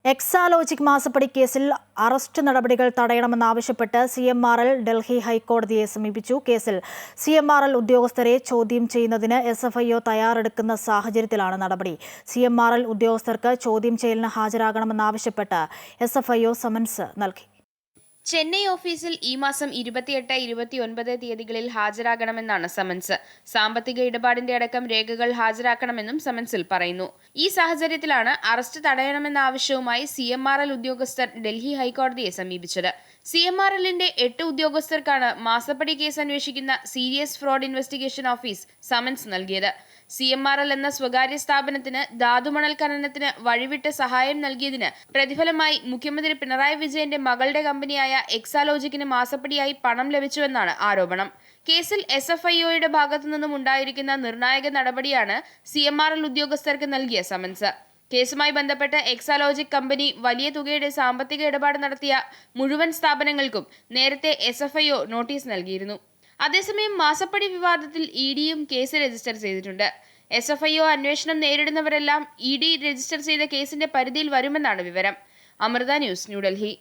എക്സാലോജിക് മാസപ്പടി കേസിൽ അറസ്റ്റ് നടപടികൾ തടയണമെന്നാവശ്യപ്പെട്ട് CMRL ഡൽഹി ഹൈക്കോടതിയെ സമീപിച്ചു. കേസിൽ CMRL ഉദ്യോഗസ്ഥരെ ചോദ്യം ചെയ്യുന്നതിന് SFIO തയ്യാറെടുക്കുന്ന സാഹചര്യത്തിലാണ് നടപടി. CMRL ഉദ്യോഗസ്ഥർക്ക് ചോദ്യം ചെയ്യലിന് ഹാജരാകണമെന്നാവശ്യപ്പെട്ട് SFIO സമൻസ് നൽകി. ചെന്നൈ ഓഫീസിൽ ഈ മാസം 28, 29 തീയതികളിൽ ഹാജരാകണമെന്നാണ് സമൻസ്. സാമ്പത്തിക ഇടപാടിന്റെ അടക്കം രേഖകൾ ഹാജരാക്കണമെന്നും സമൻസിൽ പറയുന്നു. ഈ സാഹചര്യത്തിലാണ് അറസ്റ്റ് തടയണമെന്ന ആവശ്യവുമായി CMRL ഉദ്യോഗസ്ഥർ ഡൽഹി ഹൈക്കോടതിയെ സമീപിച്ചത്. CMRLന്റെ 8 ഉദ്യോഗസ്ഥർക്കാണ് മാസപ്പടി കേസ് അന്വേഷിക്കുന്ന serious fraud investigation office summons നൽകിയത്. CMRL എന്ന സ്വകാര്യ സ്ഥാപനത്തിന് ധാതുമണൽ ഖനനത്തിന് വഴിവിട്ട് സഹായം നൽകിയതിന് പ്രതിഫലമായി മുഖ്യമന്ത്രി പിണറായി വിജയന്റെ മകളുടെ കമ്പനിയായ എക്സാലോജിക്കിന് മാസപ്പടിയായി പണം ലഭിച്ചുവെന്നാണ് ആരോപണം. കേസിൽ SFIOയുടെ ഭാഗത്തുനിന്നും ഉണ്ടായിരിക്കുന്ന നിർണായക നടപടിയാണ് CMRL ഉദ്യോഗസ്ഥർക്ക് നൽകിയ സമൻസ്. കേസുമായി ബന്ധപ്പെട്ട് എക്സാലോജിക് കമ്പനി വലിയ തുകയുടെ സാമ്പത്തിക ഇടപാട് നടത്തിയ മുഴുവൻ സ്ഥാപനങ്ങൾക്കും നേരത്തെ SFIO നോട്ടീസ് നൽകിയിരുന്നു. അതേസമയം മാസപ്പടി വിവാദത്തിൽ EDയും കേസ് രജിസ്റ്റർ ചെയ്തിട്ടുണ്ട്. SFIO അന്വേഷണം നേരിടുന്നവരെല്ലാം ED രജിസ്റ്റർ ചെയ്ത കേസിന്റെ പരിധിയിൽ വരുമെന്നാണ് വിവരം. അമൃത ന്യൂസ്, ന്യൂഡൽഹി.